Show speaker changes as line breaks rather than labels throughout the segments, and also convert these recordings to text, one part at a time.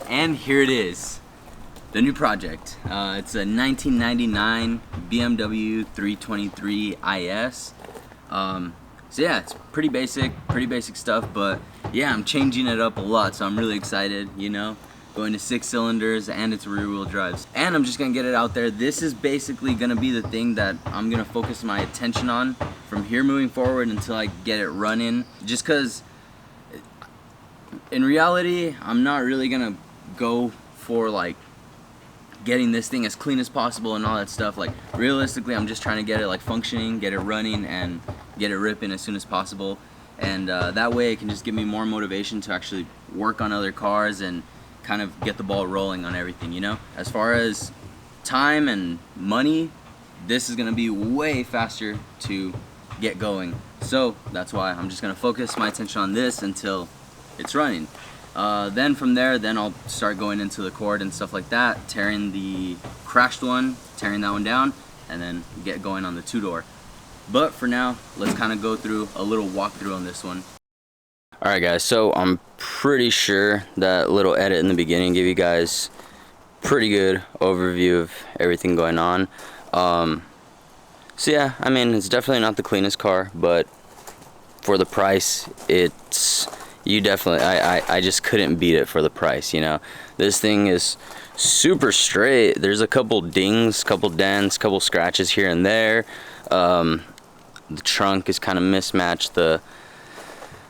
And here it is, the new project. It's a 1999 BMW 323 IS. So yeah, it's pretty basic stuff, but yeah, I'm changing it up a lot, so I'm really excited, you know, going to 6 cylinders, and it's rear wheel drives. And I'm just gonna get it out there. This is basically gonna be the thing that I'm gonna focus my attention on from here moving forward until I get it running, just cause in reality, I'm not really gonna go for like getting this thing as clean as possible and all that stuff. Like realistically, I'm just trying to get it like functioning, get it running, and get it ripping as soon as possible. And that way it can just give me more motivation to actually work on other cars and kind of get the ball rolling on everything, you know? As far as time and money, this is gonna be way faster to get going. So that's why I'm just gonna focus my attention on this until it's running. Then from there, I'll start going into the cord and stuff like that, tearing the crashed one, tearing that one down, and then get going on the 2-door. But for now, let's kind of go through a little walkthrough on this one. Alright guys, so I'm pretty sure that little edit in the beginning gave you guys pretty good overview of everything going on. So yeah, I mean, it's definitely not the cleanest car, but for the price, it's... You definitely, I just couldn't beat it for the price, you know. This thing is super straight. There's a couple dings, couple dents, couple scratches here and there. The trunk is kind of mismatched. The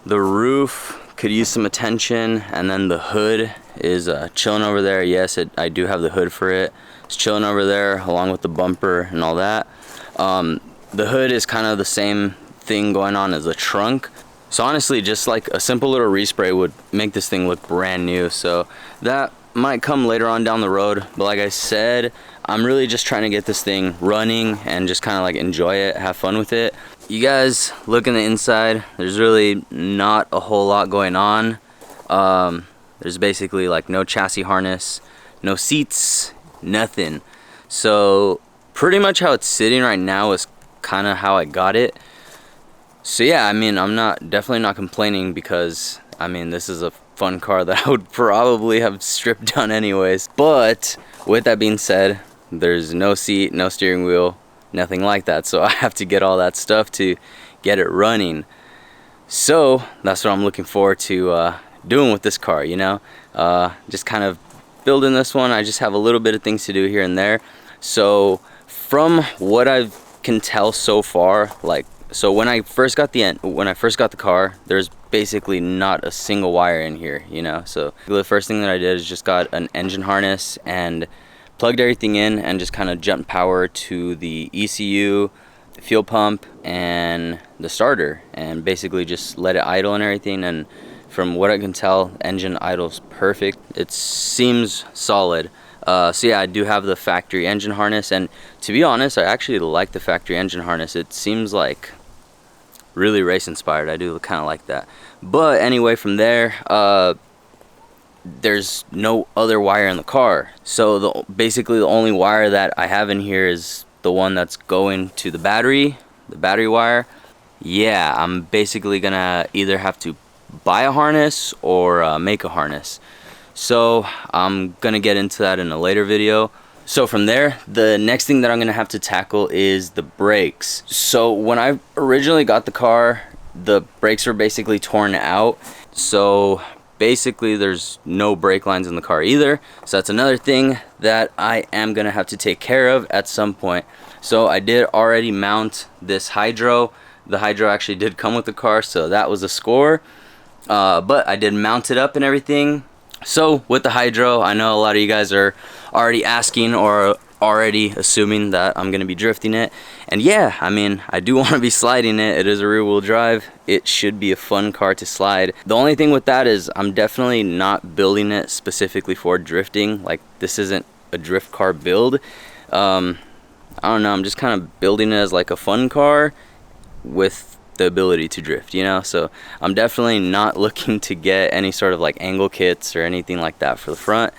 roof could use some attention, and then the hood is chilling over there. Yes, I do have the hood for it. It's chilling over there along with the bumper and all that. The hood is kind of the same thing going on as the trunk. So honestly, just like a simple little respray would make this thing look brand new. So that might come later on down the road. But like I said, I'm really just trying to get this thing running and just kind of like enjoy it, have fun with it. You guys look in the inside, there's really not a whole lot going on. There's basically like no chassis harness, no seats, nothing. So pretty much how it's sitting right now is kind of how I got it. So yeah, I mean, I'm definitely not complaining, because I mean, this is a fun car that I would probably have stripped down anyways. But with that being said, there's no seat, no steering wheel, nothing like that. So I have to get all that stuff to get it running. So that's what I'm looking forward to doing with this car, you know, just kind of building this one. I just have a little bit of things to do here and there. So from what I can tell so far, like, so when I first got the car, there's basically not a single wire in here, you know. So the first thing that I did is just got an engine harness and plugged everything in and just kind of jumped power to the ECU, the fuel pump, and the starter, and basically just let it idle and everything. And from what I can tell, engine idles perfect. It seems solid. So yeah, I do have the factory engine harness, and to be honest, I actually like the factory engine harness. It seems like really race inspired. I do kind of like that. But anyway, from there, there's no other wire in the car. So basically the only wire that I have in here is the one that's going to the battery wire. Yeah, I'm basically gonna either have to buy a harness or make a harness. So I'm gonna get into that in a later video. So from there, the next thing that I'm gonna have to tackle is the brakes. So when I originally got the car, the brakes were basically torn out. So basically there's no brake lines in the car either. So that's another thing that I am gonna have to take care of at some point. So I did already mount this hydro. The hydro actually did come with the car, so that was a score. But I did mount it up and everything. So with the hydro, I know a lot of you guys are already asking or already assuming that I'm gonna be drifting it, and yeah, I mean, I do want to be sliding it. It is a rear wheel drive. It should be a fun car to slide. The only thing with that is I'm definitely not building it specifically for drifting. Like, this isn't a drift car build. I don't know, I'm just kind of building it as like a fun car with the ability to drift, you know. So I'm definitely not looking to get any sort of like angle kits or anything like that for the front.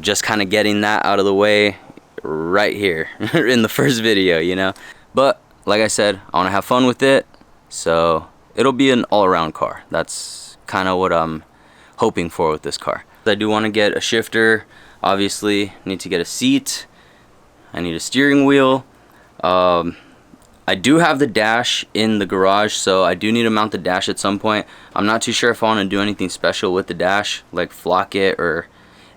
Just kind of getting that out of the way right here in the first video, you know. But like I said, I want to have fun with it, so it'll be an all-around car. That's kind of what I'm hoping for with this car. I do want to get a shifter, obviously. Need to get a seat. I need a steering wheel. I do have the dash in the garage, so I do need to mount the dash at some point. I'm not too sure if I want to do anything special with the dash, like flock it or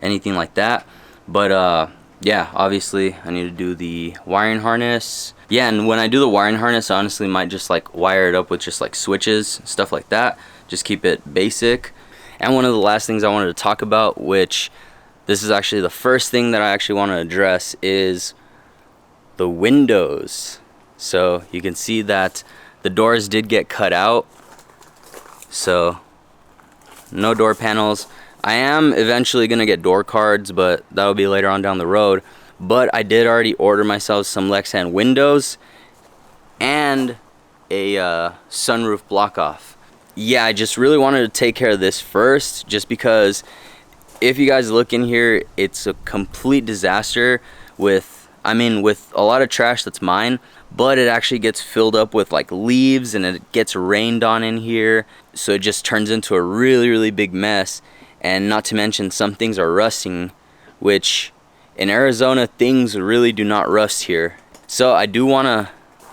anything like that. But yeah, obviously I need to do the wiring harness. Yeah, and when I do the wiring harness, I honestly might just like wire it up with just like switches, stuff like that. Just keep it basic. And one of the last things I wanted to talk about, which this is actually the first thing that I actually want to address, is the windows. So you can see that the doors did get cut out, so no door panels. I am eventually gonna get door cards, but that'll be later on down the road. But I did already order myself some Lexan windows and a sunroof block off. Yeah, I just really wanted to take care of this first, just because if you guys look in here, it's a complete disaster with a lot of trash that's mine, but it actually gets filled up with like leaves and it gets rained on in here, so it just turns into a really big mess. And not to mention, some things are rusting, which in Arizona things really do not rust here. So I do want to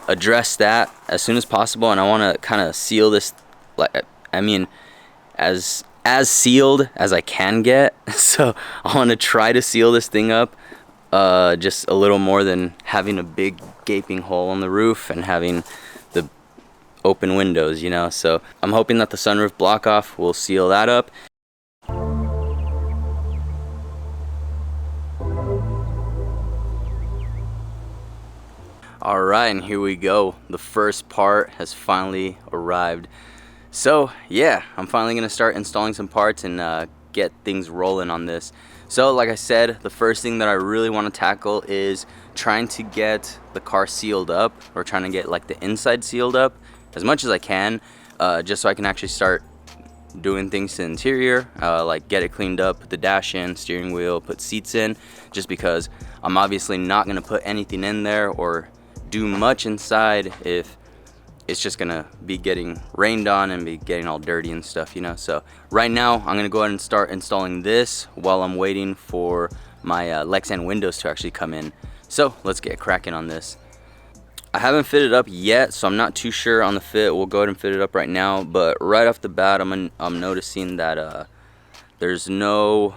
address that as soon as possible, and I want to kind of seal this, like, as sealed as I can get. So I want to try to seal this thing up just a little more than having a big gaping hole on the roof and having the open windows, you know. So I'm hoping that the sunroof block off will seal that up. Alright, and here we go. The first part has finally arrived. So yeah, I'm finally gonna start installing some parts and get things rolling on this. So like I said, the first thing that I really want to tackle is trying to get the car sealed up, or trying to get like the inside sealed up as much as I can, just so I can actually start doing things to the interior, like get it cleaned up, put the dash in, steering wheel, put seats in, just because I'm obviously not going to put anything in there or do much inside if it's just gonna be getting rained on and be getting all dirty and stuff, you know. So right now I'm gonna go ahead and start installing this while I'm waiting for my Lexan windows to actually come in. So let's get cracking on this. I haven't fitted up yet, so I'm not too sure on the fit. We'll go ahead and fit it up right now, but right off the bat I'm noticing that there's no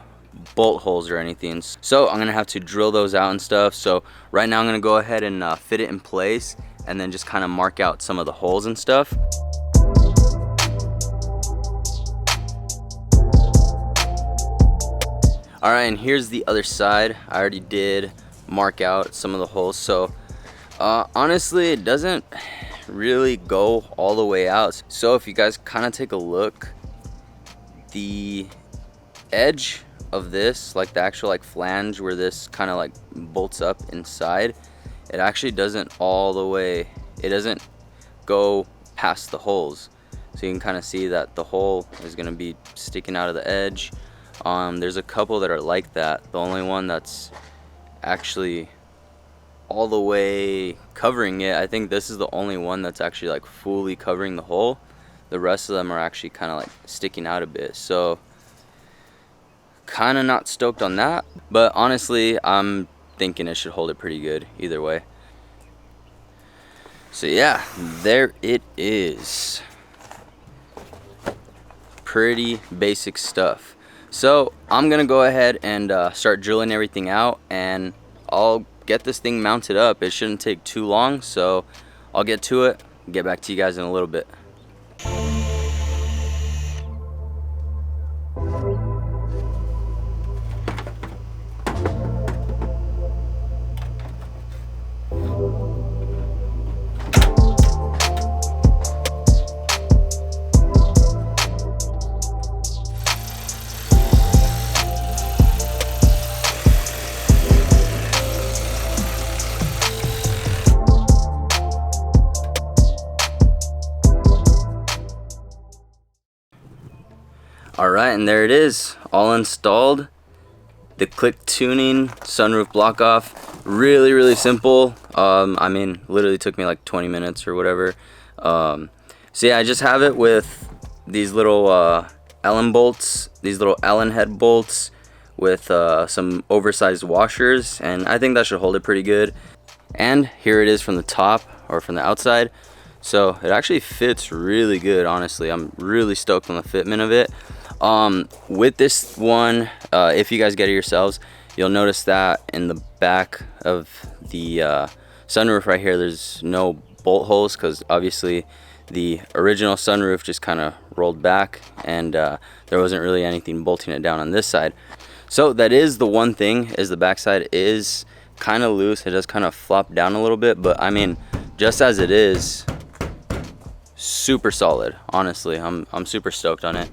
bolt holes or anything, so I'm gonna have to drill those out and stuff. So right now I'm gonna go ahead and fit it in place, and then just kind of mark out some of the holes and stuff. Alright, and here's the other side. I already did mark out some of the holes, so honestly it doesn't really go all the way out. So if you guys kind of take a look, the edge of this, like the actual like flange where this kind of like bolts up inside, it actually doesn't all the way, it doesn't go past the holes. So you can kind of see that the hole is going to be sticking out of the edge. There's a couple that are like that. The only one that's actually all the way covering it, I think this is the only one that's actually like fully covering the hole. The rest of them are actually kind of like sticking out a bit. So kind of not stoked on that, but honestly I'm thinking it should hold it pretty good either way. So yeah, there it is. Pretty basic stuff. So I'm gonna go ahead and start drilling everything out, and I'll get this thing mounted up. It shouldn't take too long, so I'll get to it, get back to you guys in a little bit. Alright, and there it is, all installed. The click tuning sunroof block off, really simple. I mean, literally took me like 20 minutes or whatever. So yeah, I just have it with these little Allen bolts, these little Allen head bolts with some oversized washers, and I think that should hold it pretty good. And here it is from the top, or from the outside. So it actually fits really good, honestly. I'm really stoked on the fitment of it. With this one, if you guys get it yourselves, you'll notice that in the back of the sunroof right here, there's no bolt holes, because obviously the original sunroof just kind of rolled back, and there wasn't really anything bolting it down on this side. So that is the one thing, is the backside is kind of loose. It does kind of flop down a little bit, but I mean, just as it is, super solid. Honestly, I'm super stoked on it.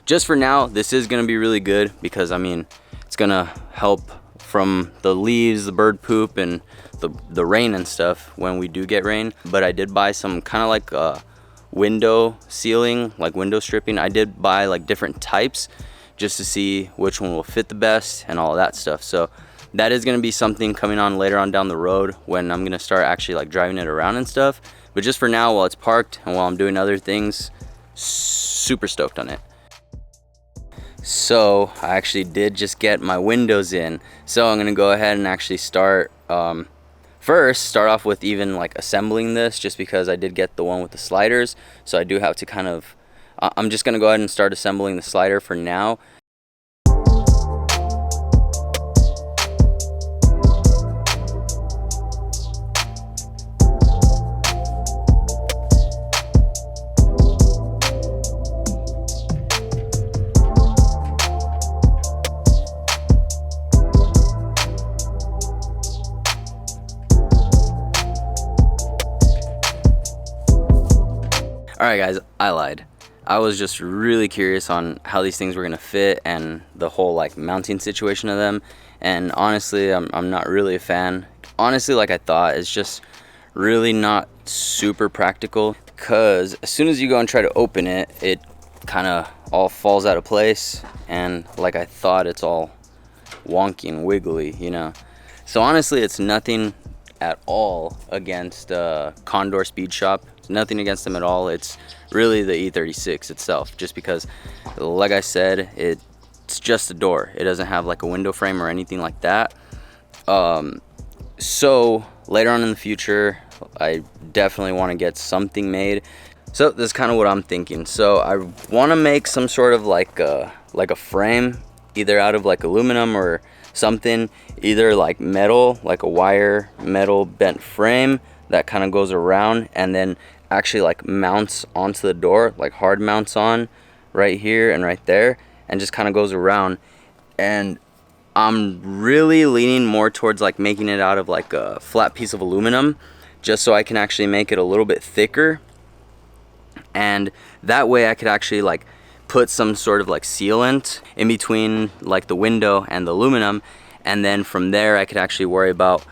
Just for now, this is gonna be really good, because I mean, it's gonna help from the leaves, the bird poop, and the rain and stuff when we do get rain. But I did buy some kind of like window sealing, like window stripping. I did buy like different types just to see which one will fit the best and all of that stuff. So that is going to be something coming on later on down the road, when I'm going to start actually like driving it around and stuff. But just for now, while it's parked and while I'm doing other things, super stoked on it. So I actually did just get my windows in, so I'm going to go ahead and actually start first start off with even like assembling this, just because I did get the one with the sliders. So I do have to kind of, I'm just going to go ahead and start assembling the slider for now. Alright guys, I lied. I was just really curious on how these things were going to fit and the whole like mounting situation of them. And honestly, I'm not really a fan. Honestly, like I thought, it's just really not super practical, because as soon as you go and try to open it, it kind of all falls out of place. And like I thought, it's all wonky and wiggly, you know. So honestly, it's nothing at all against Condor Speed Shop. It's nothing against them at all. It's really the E36 itself, just because, like I said, it's just a door. It doesn't have like a window frame or anything like that. So later on in the future, I definitely want to get something made. So this is kind of what I'm thinking. So I want to make some sort of like a frame, either out of like aluminum or something, either like metal, like a wire metal bent frame that kind of goes around and then actually like mounts onto the door, like hard mounts on right here and right there, and just kind of goes around. And I'm really leaning more towards like making it out of like a flat piece of aluminum, just so I can actually make it a little bit thicker, and that way I could actually like put some sort of like sealant in between like the window and the aluminum, and then from there I could actually worry about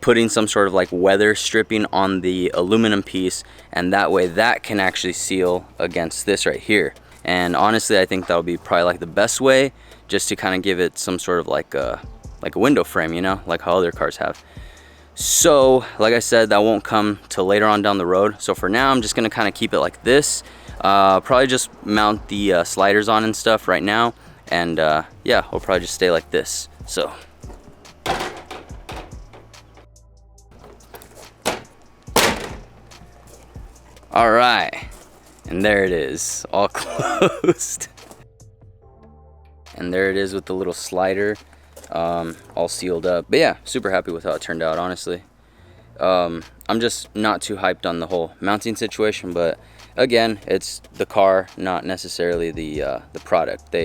putting some sort of like weather stripping on the aluminum piece, and that way that can actually seal against this right here. And honestly, I think that'll be probably like the best way, just to kind of give it some sort of like a window frame, you know, like how other cars have. So like I said, that won't come till later on down the road. So for now, I'm just gonna kind of keep it like this. Probably just mount the sliders on and stuff right now, and yeah, we'll probably just stay like this. So all right, and there it is, all closed. And there it is with the little slider, all sealed up. But yeah, super happy with how it turned out, honestly. I'm just not too hyped on the whole mounting situation, but again, it's the car, not necessarily the product.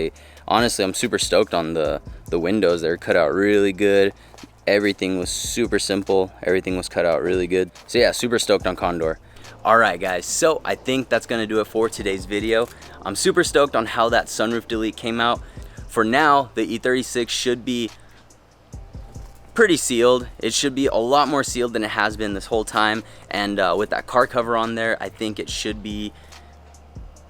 Honestly, I'm super stoked on the windows. They're cut out really good. Everything was super simple. Everything was cut out really good. So yeah, super stoked on Condor. Alright guys, so I think that's gonna do it for today's video. I'm super stoked on how that sunroof delete came out. For now, the E36 should be pretty sealed. It should be a lot more sealed than it has been this whole time, and with that car cover on there, I think it should be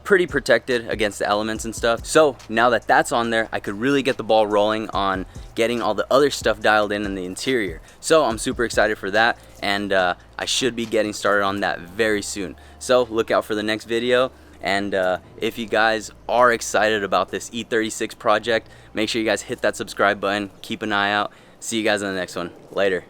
pretty protected against the elements and stuff. So now that that's on there, I could really get the ball rolling on getting all the other stuff dialed in the interior. So I'm super excited for that, and I should be getting started on that very soon. So look out for the next video, And if you guys are excited about this E36 project, make sure you guys hit that subscribe button, keep an eye out. See you guys in the next one. Later.